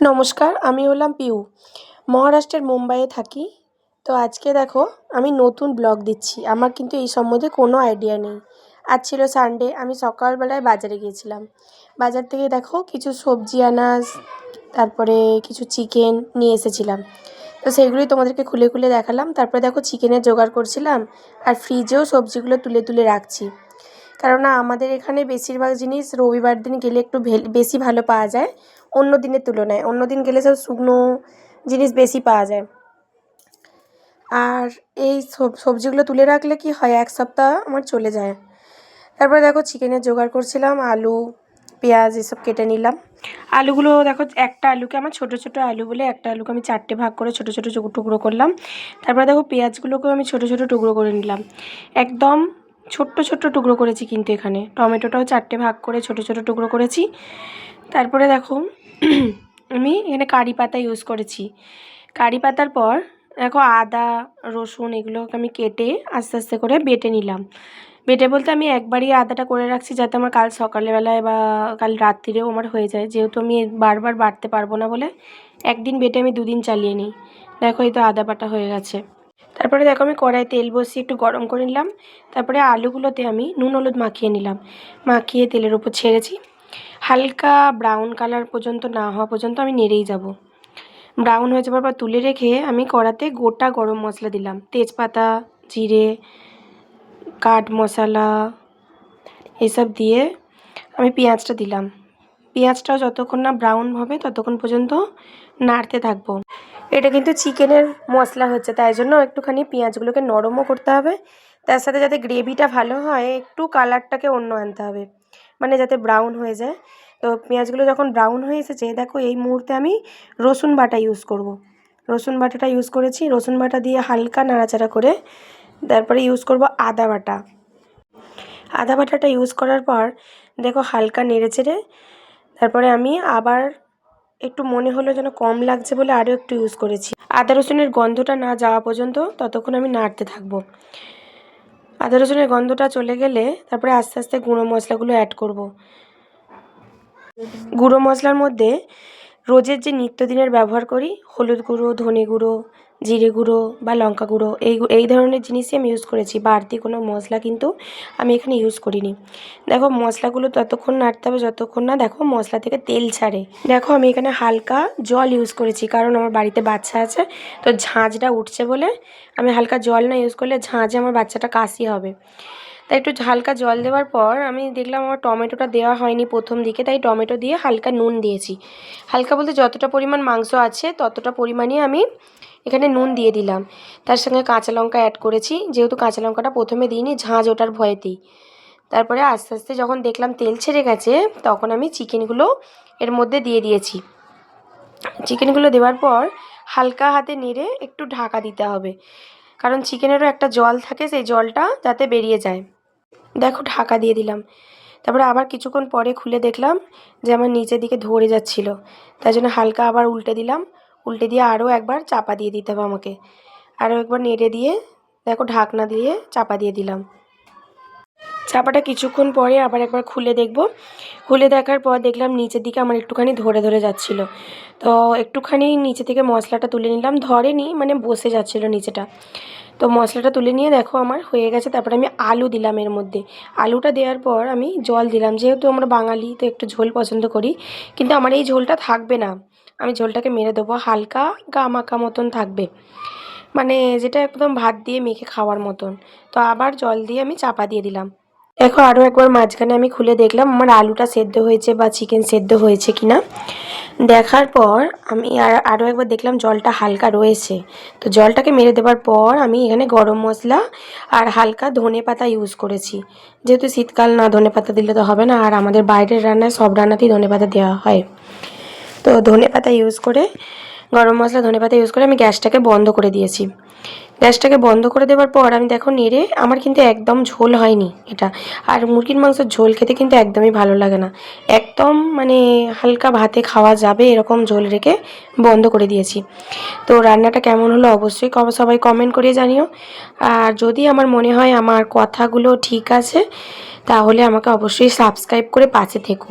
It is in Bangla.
নমস্কার, আমি হলাম পিউ। মহারাষ্ট্রের মুম্বাইয়ে থাকি। তো আজকে দেখো আমি নতুন ব্লগ দিচ্ছি। আমার কিন্তু এই সম্বন্ধে কোনো আইডিয়া নেই। আজ ছিল সানডে, আমি সকালবেলায় বাজারে গিয়েছিলাম। বাজার থেকে দেখো কিছু সবজি আনাজ, তারপরে কিছু চিকেন নিয়ে এসেছিলাম। তো সেইগুলোই তোমাদেরকে খুলে খুলে দেখালাম। তারপরে দেখো চিকেনের জোগাড় করছিলাম আর ফ্রিজেও সবজিগুলো তুলে তুলে রাখছি। কেননা আমাদের এখানে বেশিরভাগ জিনিস রবিবার দিন গেলে একটু বেশি ভালো পাওয়া যায় অন্য দিনের তুলনায়। অন্য দিন গেলে সব শুকনো জিনিস বেশি পাওয়া যায়। আর এই সবজিগুলো তুলে রাখলে কি হয়, এক সপ্তাহ আমার চলে যায়। তারপরে দেখো চিকেনের জোগাড় করছিলাম, আলু পেঁয়াজ এসব কেটে নিলাম। আলুগুলো দেখো, একটা আলুকে আমার ছোটো ছোটো আলু বলে একটা আলুকে আমি 4টে ভাগ করে ছোটো ছোটো টুকরো করলাম। তারপরে দেখো পেঁয়াজগুলোকেও আমি ছোটো ছোটো টুকরো করে নিলাম, একদম ছোট্ট ছোট্ট টুকরো করেছি। কিন্তু এখানে টমেটোটাও 4টে ভাগ করে ছোটো ছোটো টুকরো করেছি। তারপরে দেখো আমি এখানে কারি পাতা ইউজ করেছি। কারি পাতার পর দেখো আদা রসুন এগুলোকে আমি কেটে আস্তে আস্তে করে বেটে নিলাম। বেটে বলতে আমি একবারই আদাটা করে রাখছি, যাতে আমার কাল সকালবেলায় বা কাল রাত্রিরেও আমার হয়ে যায়। যেহেতু আমি বারবার বাটতে পারবো না বলে একদিন বেটে আমি দুদিন চালিয়ে নিই। দেখো এই তো আদা বাটা হয়ে গেছে। তারপরে দেখো আমি কড়াই তেল বসিয়ে একটু গরম করে নিলাম। তারপরে আলুগুলোতে আমি নুন হলুদ মাখিয়ে নিলাম, মাখিয়ে তেলের উপর ছেড়েছি। হালকা ব্রাউন কালার পর্যন্ত না হওয়া পর্যন্ত আমি নেড়েই যাব। ব্রাউন হয়ে যাবার পর তুলে রেখে আমি কড়াতে গোটা গরম মশলা দিলাম, তেজপাতা জিরে কাঠ মশলা এসব দিয়ে আমি পেঁয়াজটা দিলাম। পেঁয়াজটাও যতক্ষণ না ব্রাউন হবে ততক্ষণ পর্যন্ত নাড়তে থাকবো। এটা কিন্তু চিকেনের মশলা হচ্ছে, তাই জন্য একটুখানি পেঁয়াজগুলোকে নরমও করতে হবে। তার সাথে যাতে গ্রেভিটা ভালো হয় একটু কালারটাকে অন্য আনতে হবে, মানে যাতে ব্রাউন হয়ে যায়। তো পেঁয়াজগুলো যখন ব্রাউন হয়ে এসেছে দেখো এই মুহূর্তে আমি রসুন বাটা ইউজ করব। রসুন বাটাটা ইউজ করেছি। রসুন বাটা দিয়ে হালকা নাড়াচাড়া করে তারপরে ইউজ করব আদা বাটা। আদা বাটাটা ইউজ করার পর দেখো হালকা নেড়ে চেড়ে তারপরে আমি আবার একটু মনে হলো যেন কম লাগছে বলে আরও একটু ইউজ করেছি। আদা রসুনের গন্ধটা না যাওয়া পর্যন্ত ততক্ষণ আমি নাড়তে থাকবো। আদা রসুনের গন্ধটা চলে গেলে তারপরে আস্তে আস্তে গুঁড়ো মশলাগুলো অ্যাড করব। গুঁড়ো মশলার মধ্যে রোজের যে নিত্যদিনের ব্যবহার করি হলুদ গুঁড়ো ধনে গুঁড়ো জিরে গুঁড়ো বা লঙ্কা গুঁড়ো এই ধরনের জিনিসই আমি ইউজ করেছি। বাড়তি কোনো মশলা কিন্তু আমি এখানে ইউজ করিনি। দেখো মশলাগুলো ততক্ষণ নাড়তে হবে যতক্ষণ না দেখো মশলা থেকে তেল ছাড়ে। দেখো আমি এখানে হালকা জল ইউজ করেছি, কারণ আমার বাড়িতে বাচ্চা আছে, তো ঝাঁঝটা উঠছে বলে আমি হালকা জল না ইউজ করলে ঝাঁঝে আমার বাচ্চাটা কাশি হবে। তাই একটু হালকা জল দেওয়ার পর আমি দেখলাম আমার টমেটোটা দেওয়া হয়নি প্রথম দিকে, তাই টমেটো দিয়ে হালকা নুন দিয়েছি। হালকা বলতে যতটা পরিমাণ মাংস আছে ততটা পরিমাণই আমি এখানে নুন দিয়ে দিলাম। তার সঙ্গে কাঁচা লঙ্কা অ্যাড করেছি, যেহেতু কাঁচা লঙ্কাটা প্রথমে দিইনি ঝাঁঝ ওঠার ভয়েতেই। তারপরে আস্তে আস্তে যখন দেখলাম তেল ছেড়ে গেছে তখন আমি চিকেনগুলো এর মধ্যে দিয়ে দিয়েছি। চিকেনগুলো দেওয়ার পর হালকা হাতে নেড়ে একটু ঢাকা দিতে হবে, কারণ চিকেনেরও একটা জল থাকে, সেই জলটা যাতে বেরিয়ে যায়। দেখো ঢাকা দিয়ে দিলাম। তারপরে আবার কিছুক্ষণ পরে খুলে দেখলাম যে আমার নিচের দিকে ধরে যাচ্ছিল, তাই জন্য হালকা আবার উল্টে দিলাম। উল্টে দিয়ে আরও একবার চাপা দিয়ে দিতে হবে আমাকে। আরও একবার নেড়ে দিয়ে দেখো ঢাকনা দিয়ে চাপা দিয়ে দিলাম। চাপাটা কিছুক্ষণ পরে আবার একবার খুলে দেখব। খুলে দেখার পর দেখলাম নিচের দিকে আমার একটুখানি ধরে ধরে যাচ্ছিল। তো একটুখানি নিচে থেকে মশলাটা তুলে নিলাম, ধরেনি মানে বসে যাচ্ছিলো নিচেটা। তো মশলাটা তুলে নিয়ে দেখো আমার হয়ে গেছে। তারপরে আমি আলু দিলাম এর মধ্যে। আলুটা দেওয়ার পর আমি জল দিলাম, যেহেতু আমরা বাঙালি তো একটু ঝোল পছন্দ করি, কিন্তু আমার এই ঝোলটা থাকবে না, আমি ঝোলটাকে মেরে দেবো, হালকা গামাখা মতন থাকবে, মানে যেটা একদম ভাত দিয়ে মেখে খাওয়ার মতন। তো আবার জল দিয়ে আমি চাপা দিয়ে দিলাম। দেখো আরও একবার মাঝখানে আমি খুলে দেখলাম আমার আলুটা সেদ্ধ হয়েছে বা চিকেন সেদ্ধ হয়েছে কিনা। দেখার পর আমি আরও একবার দেখলাম জলটা হালকা রয়েছে। তো জলটাকে মেরে দেওয়ার পর আমি এখানে গরম মশলা আর হালকা ধনে পাতা ইউজ করেছি, যেহেতু শীতকাল না ধনে পাতা দিলে তো হবে না, আর আমাদের বাইরের রান্নায় সব রান্নাতেই ধনে পাতা দেওয়া হয়। তো ধনে পাতা ইউজ করে গরম মশলা ধনে পাতা ইউজ করে আমি গ্যাসটাকে বন্ধ করে দিয়েছি। গ্যাসটাকে বন্ধ করে দেওয়ার পর আমি দেখো নেড়ে, আমার কিন্তু একদম ঝোল হয়নি এটা। আর মুরগির মাংসের ঝোল খেতে কিন্তু একদমই ভালো লাগে না, একদম মানে হালকা ভাতে খাওয়া যাবে এরকম ঝোল রেখে বন্ধ করে দিয়েছি। তো রান্নাটা কেমন হলো অবশ্যই সবাই কমেন্ট করে জানিও। আর যদি আমার মনে হয় আমার কথাগুলো ঠিক আছে তাহলে আমাকে অবশ্যই সাবস্ক্রাইব করে পাশে থেকো।